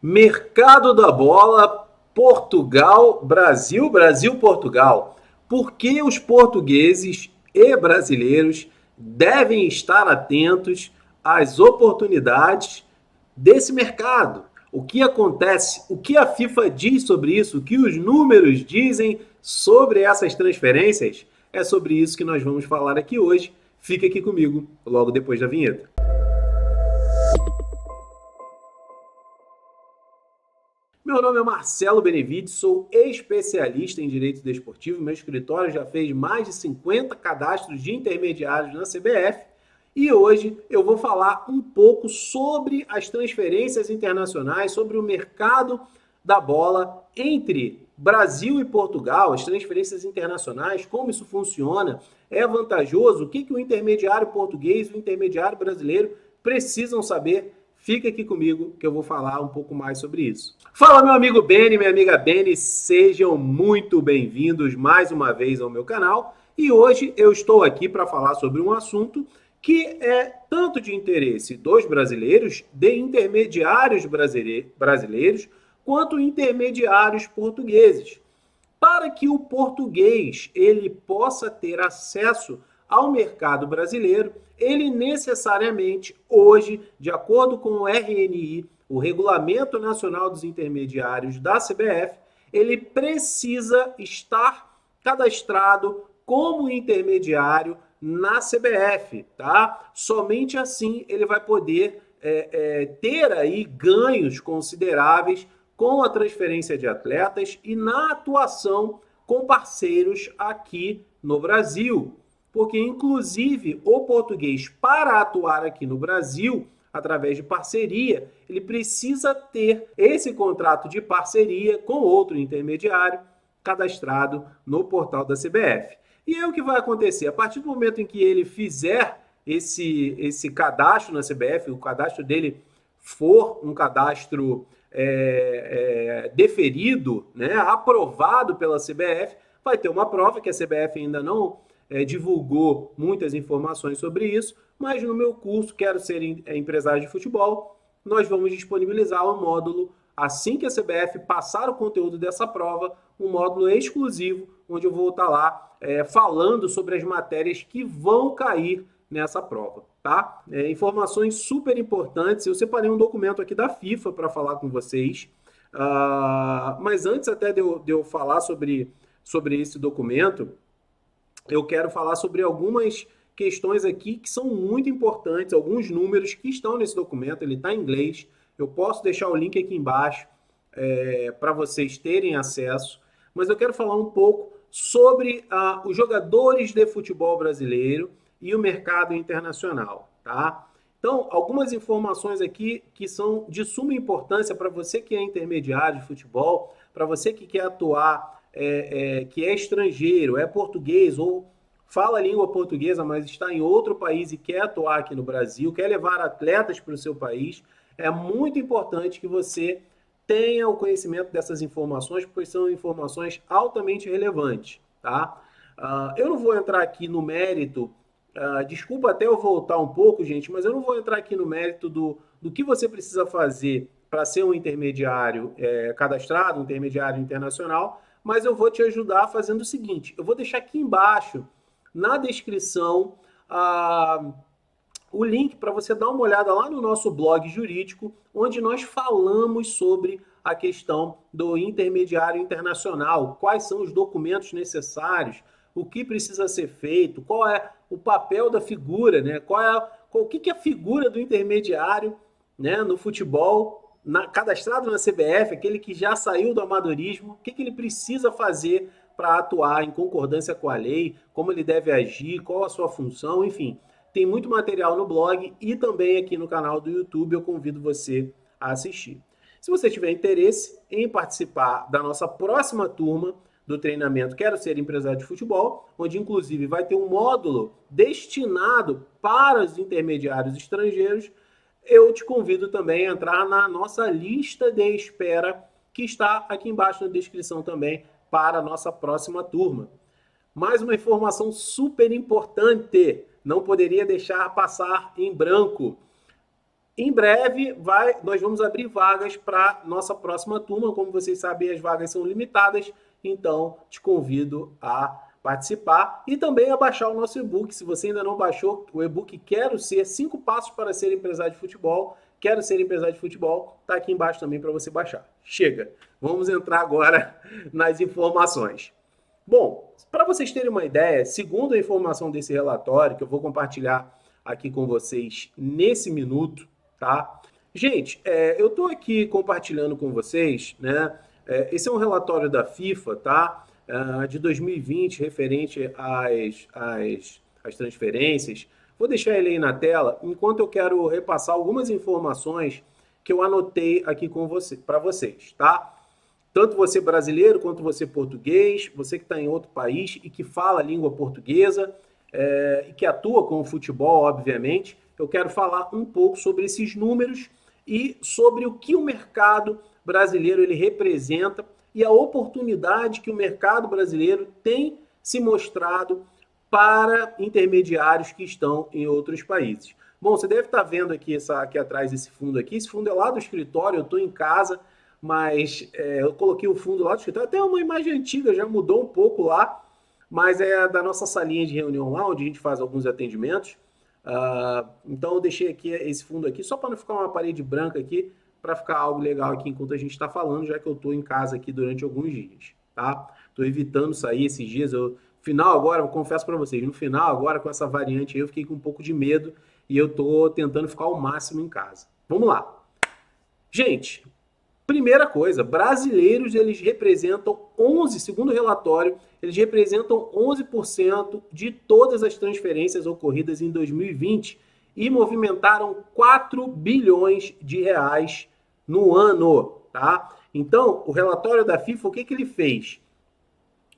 Mercado da bola, Portugal, Brasil, Brasil, Portugal. Por que os portugueses e brasileiros devem estar atentos às oportunidades desse mercado? O que acontece? O que a FIFA diz sobre isso? O que os números dizem sobre essas transferências? É sobre isso que nós vamos falar aqui hoje. Fica aqui comigo logo depois da vinheta. Meu nome é Marcelo Benevides, sou especialista em direito desportivo. Meu escritório já fez mais de 50 cadastros de intermediários na CBF e hoje eu vou falar um pouco sobre as transferências internacionais, sobre o mercado da bola entre Brasil e Portugal, as transferências internacionais, como isso funciona, é vantajoso, o que o intermediário português e o intermediário brasileiro precisam saber. Fica aqui comigo que eu vou falar um pouco mais sobre isso. Fala, meu amigo Beni, minha amiga Beni, sejam muito bem-vindos mais uma vez ao meu canal. E hoje eu estou aqui para falar sobre um assunto que é tanto de interesse dos brasileiros, de intermediários brasileiros, quanto intermediários portugueses, para que o português ele possa ter acesso ao mercado brasileiro. Ele necessariamente hoje, de acordo com o RNI, o Regulamento Nacional dos Intermediários da CBF, ele precisa estar cadastrado como intermediário na CBF, tá? Somente assim ele vai poder ter aí ganhos consideráveis com a transferência de atletas e na atuação com parceiros aqui no Brasil. Porque, inclusive, o português, para atuar aqui no Brasil, através de parceria, ele precisa ter esse contrato de parceria com outro intermediário cadastrado no portal da CBF. E aí o que vai acontecer? A partir do momento em que ele fizer esse cadastro na CBF, o cadastro dele for um cadastro deferido, né, aprovado pela CBF, vai ter uma prova que a CBF ainda não divulgou muitas informações sobre isso, mas no meu curso Quero Ser Empresário de Futebol, nós vamos disponibilizar um módulo, assim que a CBF passar o conteúdo dessa prova, um módulo exclusivo, onde eu vou estar lá falando sobre as matérias que vão cair nessa prova, tá? Informações super importantes. Eu separei um documento aqui da FIFA para falar com vocês, mas antes até de eu falar sobre esse documento, eu quero falar sobre algumas questões aqui que são muito importantes, alguns números que estão nesse documento, ele está em inglês, eu posso deixar o link aqui embaixo para vocês terem acesso, mas eu quero falar um pouco sobre os jogadores de futebol brasileiro e o mercado internacional, tá? Então, algumas informações aqui que são de suma importância para você que é intermediário de futebol, para você que quer atuar, que é estrangeiro, é português ou fala a língua portuguesa, mas está em outro país e quer atuar aqui no Brasil, quer levar atletas para o seu país, é muito importante que você tenha o conhecimento dessas informações, pois são informações altamente relevantes, tá? Eu não vou entrar aqui no mérito, desculpa até eu voltar um pouco, gente, mas eu não vou entrar aqui no mérito do que você precisa fazer para ser um intermediário cadastrado, um intermediário internacional, mas eu vou te ajudar fazendo o seguinte, eu vou deixar aqui embaixo, na descrição, o link para você dar uma olhada lá no nosso blog jurídico, onde nós falamos sobre a questão do intermediário internacional, quais são os documentos necessários, o que precisa ser feito, qual é o papel da figura, né? O que é a figura do intermediário, né, no futebol, cadastrado na CBF, aquele que já saiu do amadorismo, o que ele precisa fazer para atuar em concordância com a lei, como ele deve agir, qual a sua função, enfim. Tem muito material no blog e também aqui no canal do YouTube, eu convido você a assistir. Se você tiver interesse em participar da nossa próxima turma do treinamento Quero Ser Empresário de Futebol, onde inclusive vai ter um módulo destinado para os intermediários estrangeiros, eu te convido também a entrar na nossa lista de espera, que está aqui embaixo na descrição também, para a nossa próxima turma. Mais uma informação super importante, não poderia deixar passar em branco. Em breve, nós vamos abrir vagas para nossa próxima turma. Como vocês sabem, as vagas são limitadas, então te convido a participar e também a baixar o nosso e-book. Se você ainda não baixou o e-book Quero Ser 5 Passos para Ser Empresário de Futebol, Quero Ser Empresário de Futebol, está aqui embaixo também para você baixar. Chega, vamos entrar agora nas informações. Bom, para vocês terem uma ideia, segundo a informação desse relatório, que eu vou compartilhar aqui com vocês nesse minuto, tá? Gente, eu estou aqui compartilhando com vocês, né? Esse é um relatório da FIFA, tá? De 2020, referente às transferências. Vou deixar ele aí na tela, enquanto eu quero repassar algumas informações que eu anotei aqui para vocês, tá? Tanto você brasileiro quanto você português, você que está em outro país e que fala a língua portuguesa e que atua com o futebol, obviamente, eu quero falar um pouco sobre esses números e sobre o que o mercado brasileiro ele representa e a oportunidade que o mercado brasileiro tem se mostrado para intermediários que estão em outros países. Bom, você deve estar vendo aqui, aqui atrás esse fundo aqui. Esse fundo é lá do escritório, eu estou em casa, mas eu coloquei o fundo lá do escritório. Até uma imagem antiga, já mudou um pouco lá, mas é da nossa salinha de reunião lá, onde a gente faz alguns atendimentos. Então eu deixei aqui esse fundo aqui, só para não ficar uma parede branca aqui, para ficar algo legal aqui enquanto a gente está falando, já que eu estou em casa aqui durante alguns dias, tá? Estou evitando sair esses dias. Final agora, eu confesso para vocês, no final agora com essa variante aí, eu fiquei com um pouco de medo e eu estou tentando ficar ao máximo em casa. Vamos lá. Gente, primeira coisa, brasileiros eles representam 11, segundo o relatório, eles representam 11% de todas as transferências ocorridas em 2020 e movimentaram 4 bilhões de reais no ano, tá? Então, o relatório da FIFA, o que ele fez?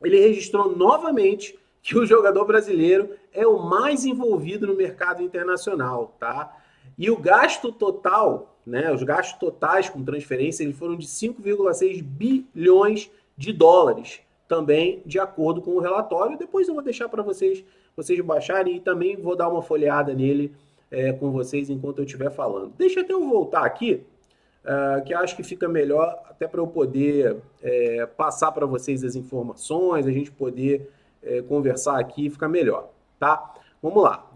Ele registrou novamente que o jogador brasileiro é o mais envolvido no mercado internacional, tá? E o gasto total, né, os gastos totais com transferência, eles foram de 5,6 bilhões de dólares, também de acordo com o relatório. Depois eu vou deixar para vocês baixarem e também vou dar uma folheada nele com vocês enquanto eu estiver falando. Deixa até eu voltar aqui, que acho que fica melhor até para eu poder passar para vocês as informações, a gente poder conversar aqui, fica melhor, tá? Vamos lá.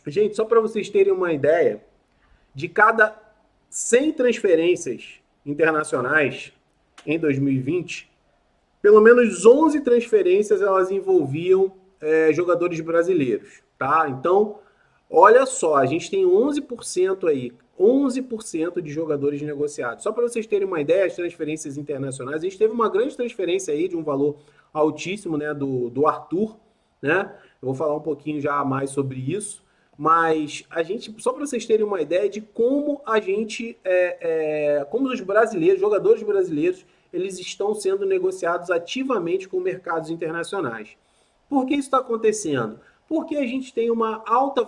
Gente, só para vocês terem uma ideia, de cada 100 transferências internacionais em 2020, pelo menos 11 transferências elas envolviam jogadores brasileiros, tá? Então, olha só, a gente tem 11% aí, 11% de jogadores negociados. Só para vocês terem uma ideia, as transferências internacionais, a gente teve uma grande transferência aí de um valor altíssimo, né, do Arthur, né? Eu vou falar um pouquinho já mais sobre isso, mas a gente, só para vocês terem uma ideia de como a gente, como os brasileiros, jogadores brasileiros, eles estão sendo negociados ativamente com mercados internacionais. Por que isso está acontecendo? Porque a gente tem uma alta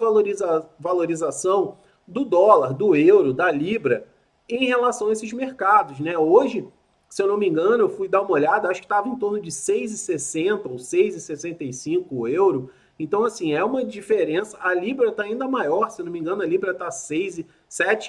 valorização do dólar, do euro, da libra em relação a esses mercados, né? Hoje, se eu não me engano, eu fui dar uma olhada, acho que estava em torno de 6,60 ou 6,65 o euro. Então, assim, é uma diferença. A libra está ainda maior, se eu não me engano, a libra está 7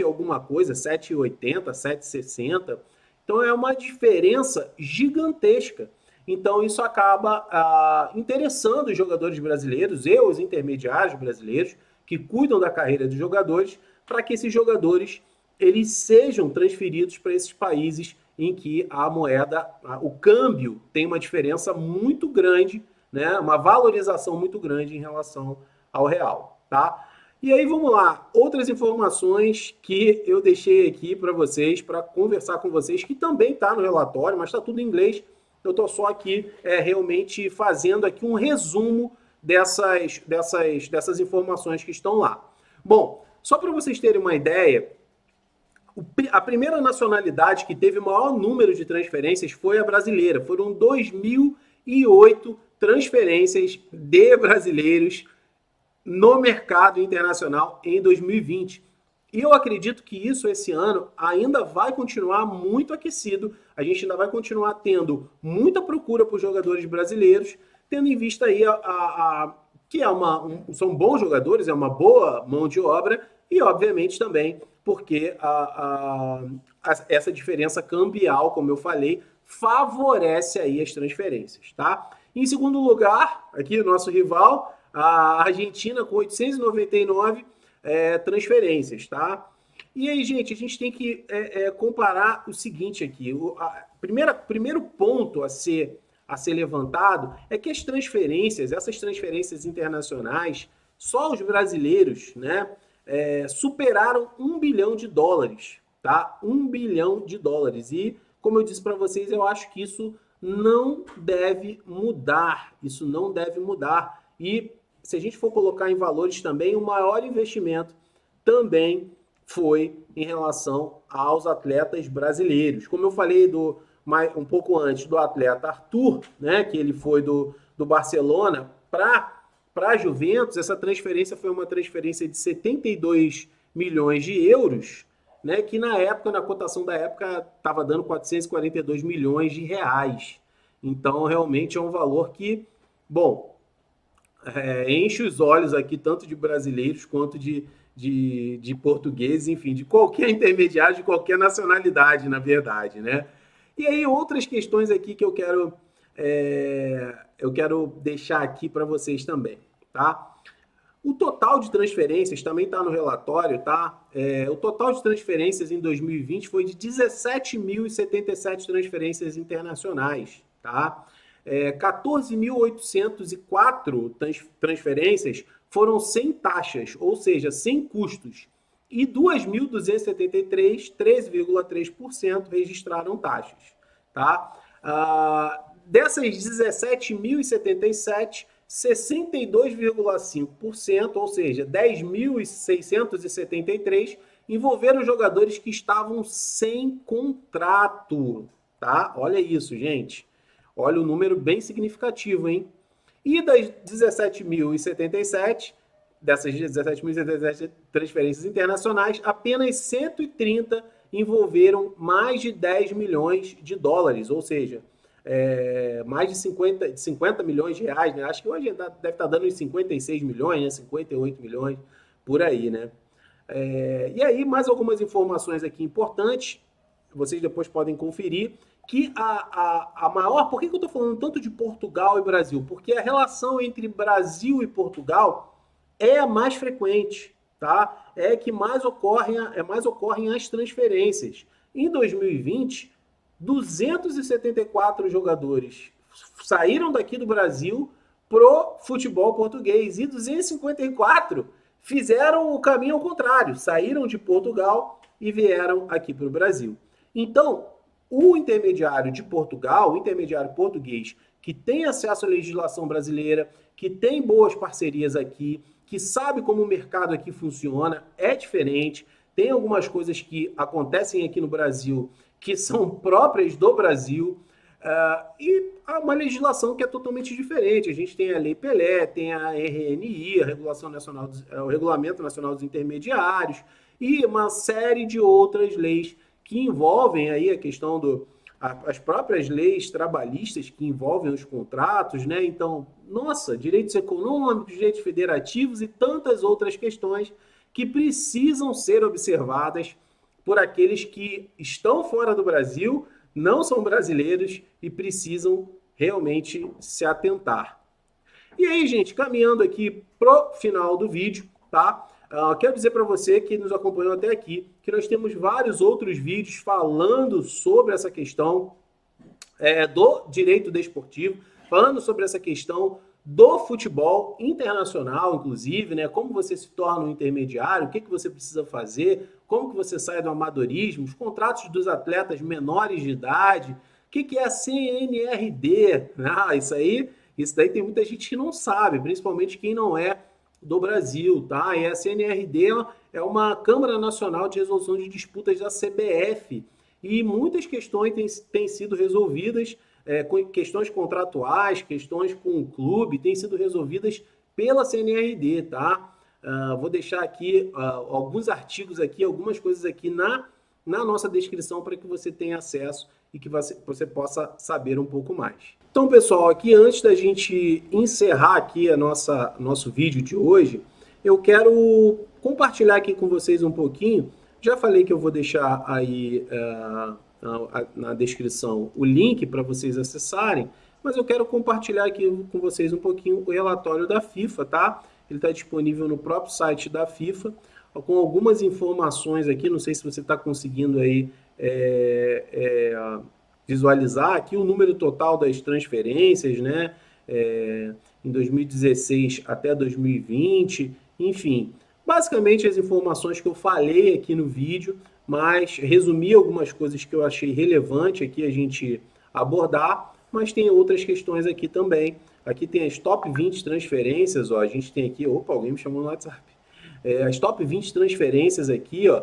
alguma coisa, 7,80, 7,60. Então, é uma diferença gigantesca. Então, isso acaba interessando os jogadores brasileiros e os intermediários brasileiros que cuidam da carreira dos jogadores para que esses jogadores eles sejam transferidos para esses países em que a moeda, o câmbio tem uma diferença muito grande, né? Uma valorização muito grande em relação ao real, tá? E aí vamos lá, outras informações que eu deixei aqui para vocês, para conversar com vocês, que também está no relatório, mas está tudo em inglês. Eu estou só aqui realmente fazendo aqui um resumo dessas informações que estão lá. Bom, só para vocês terem uma ideia, a primeira nacionalidade que teve o maior número de transferências foi a brasileira. Foram 2.008 transferências de brasileiros no mercado internacional em 2020. E eu acredito que isso, esse ano, ainda vai continuar muito aquecido. A gente ainda vai continuar tendo muita procura por jogadores brasileiros, tendo em vista aí que são bons jogadores, é uma boa mão de obra e, obviamente, também porque essa diferença cambial, como eu falei, favorece aí as transferências, tá? Em segundo lugar, aqui o nosso rival, a Argentina com 899 transferências, tá? E aí, gente, a gente tem que comparar o seguinte aqui. Primeiro ponto a ser levantado é que essas transferências internacionais, só os brasileiros, né, superaram $1 bilhão, tá? $1 bilhão. E, como eu disse para vocês, eu acho que isso não deve mudar. Isso não deve mudar. E se a gente for colocar em valores também, o maior investimento também foi em relação aos atletas brasileiros. Como eu falei um pouco antes do atleta Arthur, né, que ele foi do Barcelona para a Juventus, essa transferência foi uma transferência de 72 milhões de euros, né, que na época, na cotação da época, estava dando 442 milhões de reais. Então, realmente é um valor que, bom, enche os olhos aqui, tanto de brasileiros quanto de portugueses, enfim, de qualquer intermediário, de qualquer nacionalidade, na verdade, né? E aí, outras questões aqui que eu quero deixar aqui para vocês também, tá? O total de transferências também está no relatório, tá? O total de transferências em 2020 foi de 17.077 transferências internacionais, tá? 14.804 transferências foram sem taxas, ou seja, sem custos, e 2.273, 13,3%, registraram taxas, tá? Dessas 17.077, 62,5%, ou seja, 10.673, envolveram jogadores que estavam sem contrato, tá? Olha isso, gente. Olha o número bem significativo, hein? E das 17.077, dessas 17.077 transferências internacionais, apenas 130 envolveram mais de 10 milhões de dólares, ou seja, mais de 50 milhões de reais, né? Acho que hoje deve estar dando uns 56 milhões, né? 58 milhões, por aí, né? E aí, mais algumas informações aqui importantes, vocês depois podem conferir, que a maior... Por que eu estou falando tanto de Portugal e Brasil? Porque a relação entre Brasil e Portugal é a mais frequente, tá? É que mais ocorrem as transferências. Em 2020, 274 jogadores saíram daqui do Brasil pro futebol português e 254 fizeram o caminho ao contrário, saíram de Portugal e vieram aqui para o Brasil. Então, o intermediário de Portugal, o intermediário português, que tem acesso à legislação brasileira, que tem boas parcerias aqui, que sabe como o mercado aqui funciona, é diferente. Tem algumas coisas que acontecem aqui no Brasil que são próprias do Brasil, e há uma legislação que é totalmente diferente. A gente tem a Lei Pelé, tem a RNI, o Regulamento Nacional dos Intermediários, e uma série de outras leis que envolvem aí a questão as próprias leis trabalhistas que envolvem os contratos, né? Então, nossa, direitos econômicos, direitos federativos e tantas outras questões que precisam ser observadas por aqueles que estão fora do Brasil, não são brasileiros e precisam realmente se atentar. E aí, gente, caminhando aqui pro final do vídeo, tá? Quero dizer para você que nos acompanhou até aqui que nós temos vários outros vídeos falando sobre essa questão do direito desportivo, falando sobre essa questão do futebol internacional, inclusive, né? Como você se torna um intermediário, o que você precisa fazer, como que você sai do amadorismo, os contratos dos atletas menores de idade, o que é a CNRD? Isso daí tem muita gente que não sabe, principalmente quem não é do Brasil, tá? E a CNRD é uma Câmara Nacional de Resolução de Disputas da CBF, e muitas questões têm sido resolvidas, questões contratuais, questões com o clube, têm sido resolvidas pela CNRD, tá? Vou deixar aqui alguns artigos aqui, algumas coisas aqui na nossa descrição para que você tenha acesso e que você possa saber um pouco mais. Então, pessoal, aqui antes da gente encerrar aqui nosso vídeo de hoje, eu quero compartilhar aqui com vocês um pouquinho Já falei que eu vou deixar aí na descrição o link para vocês acessarem, mas eu quero compartilhar aqui com vocês um pouquinho o relatório da FIFA, tá? Ele está disponível no próprio site da FIFA, com algumas informações aqui, não sei se você está conseguindo aí visualizar aqui o número total das transferências, né? Em 2016 até 2020, enfim. Basicamente as informações que eu falei aqui no vídeo, mas resumi algumas coisas que eu achei relevante aqui a gente abordar, mas tem outras questões aqui também. Aqui tem as top 20 transferências, ó, a gente tem aqui, opa, alguém me chamou no WhatsApp. As top 20 transferências aqui, ó,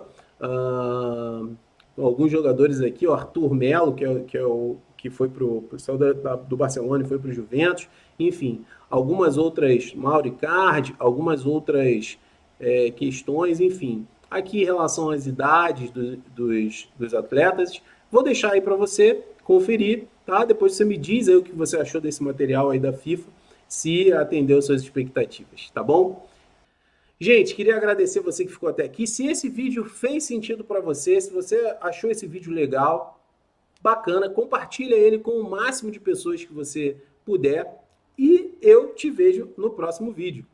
alguns jogadores aqui, ó, Arthur Melo, que foi saiu do Barcelona e foi para o Juventus, enfim, algumas outras, Mauro Icardi, algumas outras questões, enfim. Aqui em relação às idades dos atletas, vou deixar aí para você conferir, tá? Depois você me diz aí o que você achou desse material aí da FIFA, se atendeu suas expectativas, tá bom? Gente, queria agradecer você que ficou até aqui. Se esse vídeo fez sentido para você, se você achou esse vídeo legal, bacana, compartilha ele com o máximo de pessoas que você puder e eu te vejo no próximo vídeo.